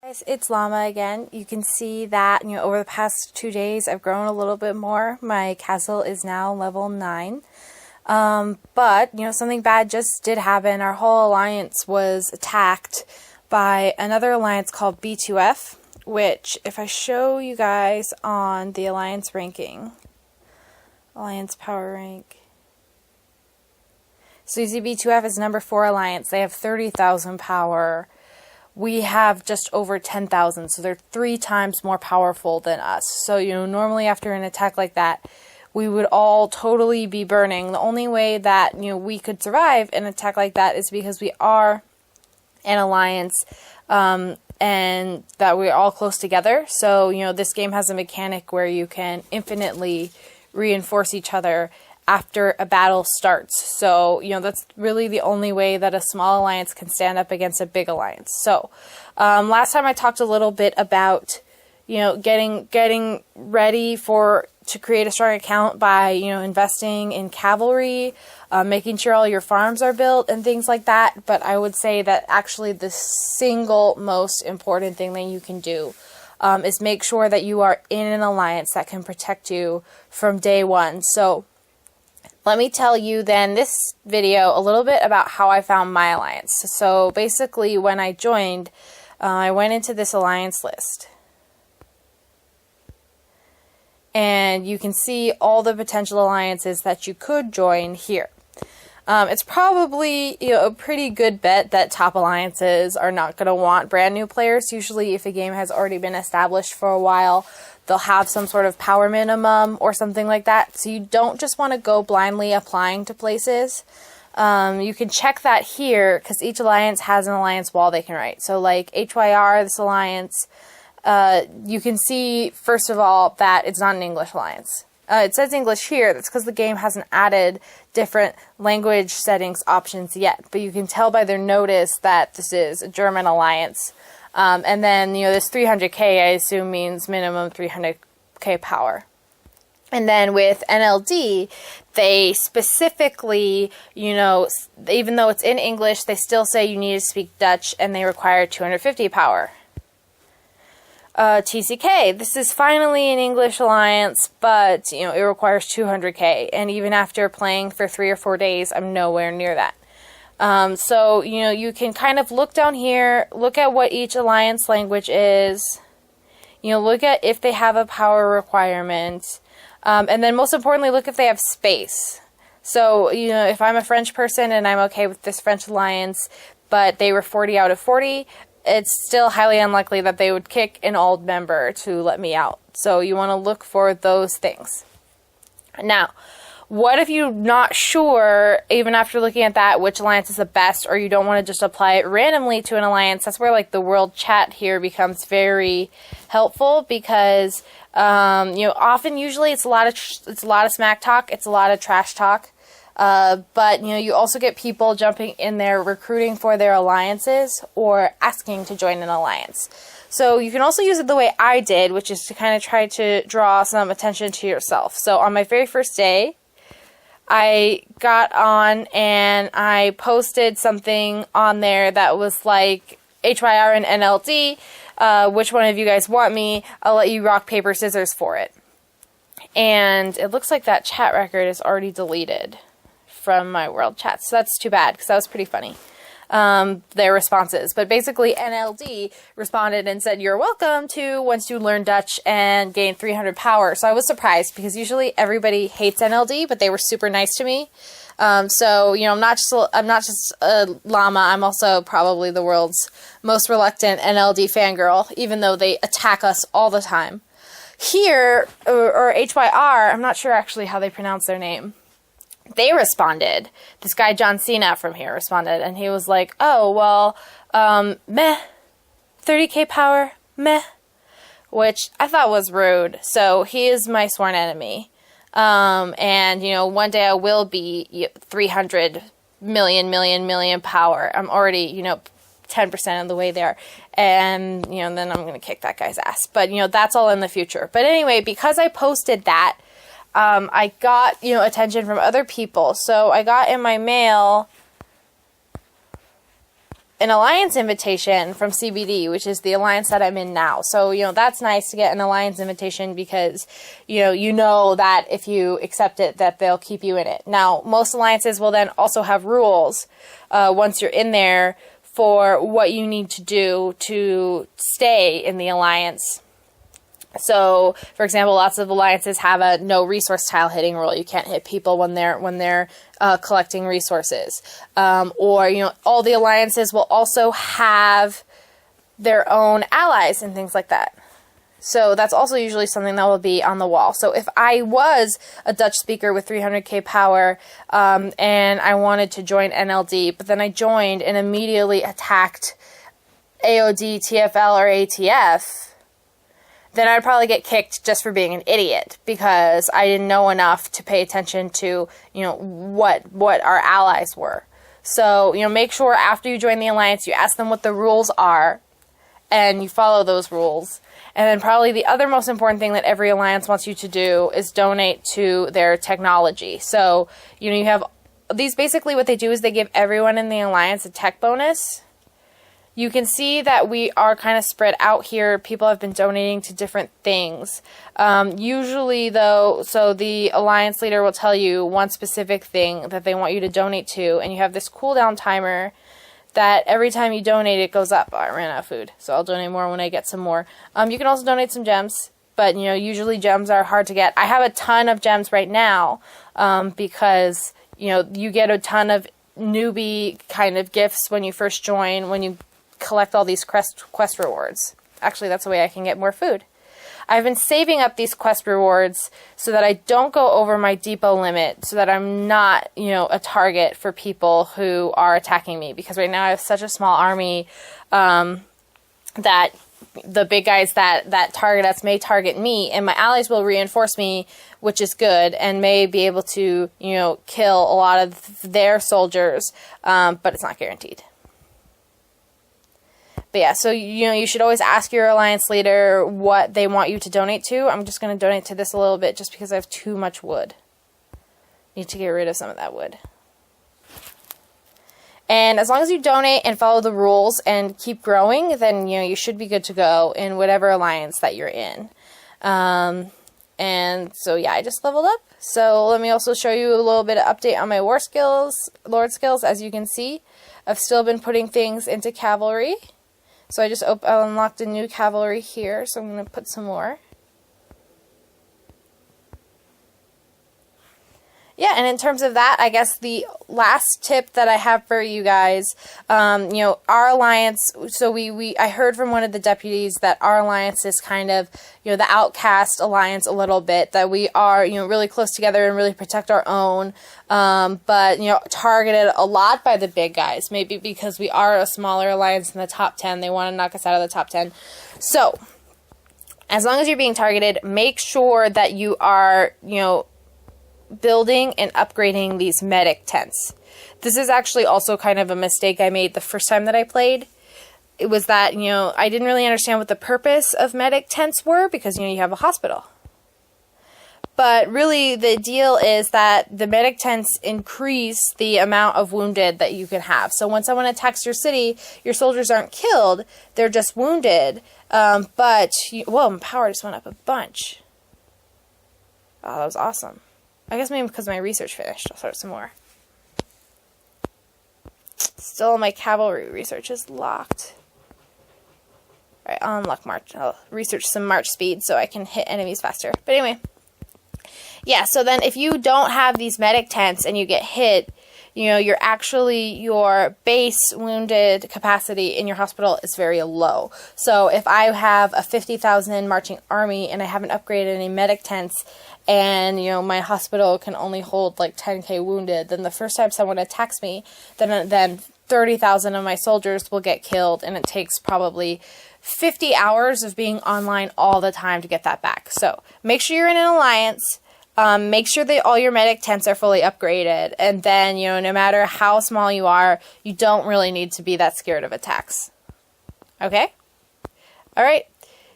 Guys, it's Llama again. You can see that, over the past 2 days I've grown a little bit more. My castle is now level 9. But, something bad just did happen. Our whole alliance was attacked by another alliance called B2F, which, if I show you guys on the alliance ranking, alliance power rank. So you see B2F is number 4 alliance. They have 30,000 power. We have just over 10,000, so they're 3 times more powerful than us. So, normally after an attack like that, we would all totally be burning. The only way that, we could survive an attack like that is because we are an alliance, and that we're all close together. So, this game has a mechanic where you can infinitely reinforce each other after a battle starts. So, that's really the only way that a small alliance can stand up against a big alliance. So, last time I talked a little bit about, getting ready to create a strong account by, investing in cavalry, making sure all your farms are built and things like that. But I would say that actually the single most important thing that you can do is make sure that you are in an alliance that can protect you from day one. So, let me tell you then this video a little bit about how I found my alliance. So basically when I joined, I went into this alliance list. And you can see all the potential alliances that you could join here. It's probably a pretty good bet that top alliances are not going to want brand new players. Usually if a game has already been established for a while, they'll have some sort of power minimum or something like that. So you don't just want to go blindly applying to places. You can check that here because each alliance has an alliance wall they can write. So like HYR, this alliance, you can see first of all that it's not an English alliance. It says English here. That's because the game hasn't added different language settings options yet. But you can tell by their notice that this is a German alliance. And then, this 300k, I assume, means minimum 300k power. And then with NLD, they specifically, even though it's in English, they still say you need to speak Dutch, and they require 250 power. TCK, this is finally an English alliance, but, it requires 200k. And even after playing for 3 or 4 days, I'm nowhere near that. So, you can kind of look down here, look at what each alliance language is, look at if they have a power requirement, and then most importantly, look if they have space. So, if I'm a French person and I'm okay with this French alliance, but they were 40 out of 40, it's still highly unlikely that they would kick an old member to let me out. So, you want to look for those things. Now, what if you're not sure, even after looking at that, which alliance is the best, or you don't want to just apply it randomly to an alliance? That's where, the world chat here becomes very helpful because, often, usually it's a lot of smack talk, it's a lot of trash talk, but, you also get people jumping in there recruiting for their alliances or asking to join an alliance. So you can also use it the way I did, which is to kind of try to draw some attention to yourself. So on my very first day, I got on and I posted something on there that was like HYR and NLD. Which one of you guys want me? I'll let you rock, paper, scissors for it. And it looks like that chat record is already deleted from my world chat. So that's too bad because that was pretty funny. Their responses. But basically NLD responded and said, "You're welcome to once you learn Dutch and gain 300 power." So I was surprised because usually everybody hates NLD, but they were super nice to me. So, I'm not just a llama. I'm also probably the world's most reluctant NLD fangirl, even though they attack us all the time. Here, or HYR, I'm not sure actually how they pronounce their name. They responded. This guy, John Cena from here, responded, and he was like, "Oh, well, meh. 30k power, meh." Which I thought was rude. So he is my sworn enemy. And, one day I will be 300 million power. I'm already, 10% of the way there. And, then I'm going to kick that guy's ass. But, that's all in the future. But anyway, because I posted that, I got, attention from other people. So I got in my mail an alliance invitation from CBD, which is the alliance that I'm in now. So, that's nice to get an alliance invitation because, you know that if you accept it, that they'll keep you in it. Now, most alliances will then also have rules once you're in there for what you need to do to stay in the alliance. So, for example, lots of alliances have a no resource tile hitting rule. You can't hit people when they're collecting resources. Or all the alliances will also have their own allies and things like that. So that's also usually something that will be on the wall. So if I was a Dutch speaker with 300k power and I wanted to join NLD, but then I joined and immediately attacked AOD, TFL, or ATF, then I'd probably get kicked just for being an idiot because I didn't know enough to pay attention to, what our allies were. So, make sure after you join the alliance, you ask them what the rules are and you follow those rules. And then probably the other most important thing that every alliance wants you to do is donate to their technology. So, you have these, basically what they do is they give everyone in the alliance a tech bonus. You can see that we are kind of spread out here. People have been donating to different things. Usually, though, so the alliance leader will tell you one specific thing that they want you to donate to, and you have this cooldown timer that every time you donate, it goes up. Oh, I ran out of food, so I'll donate more when I get some more. You can also donate some gems, but, usually gems are hard to get. I have a ton of gems right now because, you get a ton of newbie kind of gifts when you first join, when you collect all these quest rewards. Actually, that's the way I can get more food. I've been saving up these quest rewards so that I don't go over my depot limit, so that I'm not, a target for people who are attacking me. Because right now I have such a small army that the big guys that target us may target me, and my allies will reinforce me, which is good, and may be able to, kill a lot of their soldiers, but it's not guaranteed. But yeah, so, you should always ask your alliance leader what they want you to donate to. I'm just going to donate to this a little bit just because I have too much wood. Need to get rid of some of that wood. And as long as you donate and follow the rules and keep growing, then, you should be good to go in whatever alliance that you're in. And so, yeah, I just leveled up. So let me also show you a little bit of update on my war skills, lord skills. As you can see, I've still been putting things into cavalry. So I just unlocked a new cavalry here, so I'm going to put some more. Yeah, and in terms of that, I guess the last tip that I have for you guys, our alliance, so I heard from one of the deputies that our alliance is kind of, the outcast alliance a little bit, that we are, really close together and really protect our own, but, targeted a lot by the big guys, maybe because we are a smaller alliance in the top 10, they want to knock us out of the top 10. So, as long as you're being targeted, make sure that you are, building and upgrading these medic tents. This is actually also kind of a mistake I made the first time that I played. It was that, I didn't really understand what the purpose of medic tents were because, you have a hospital. But really the deal is that the medic tents increase the amount of wounded that you can have. So when someone attacks your city, your soldiers aren't killed, they're just wounded. Whoa, my power just went up a bunch. Oh, that was awesome. I guess maybe because my research finished. I'll start some more. Still, my cavalry research is locked. Alright, I'll unlock March. I'll research some March speed so I can hit enemies faster. But anyway. Yeah, so then if you don't have these medic tents and you get hit, your base wounded capacity in your hospital is very low. So if I have a 50,000 marching army and I haven't upgraded any medic tents and, my hospital can only hold like 10k wounded, then the first time someone attacks me, then 30,000 of my soldiers will get killed, and it takes probably 50 hours of being online all the time to get that back. So make sure you're in an alliance. Make sure that all your medic tents are fully upgraded, and then, no matter how small you are, you don't really need to be that scared of attacks. Okay? Alright.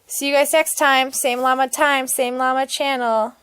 See you guys next time. Same llama channel.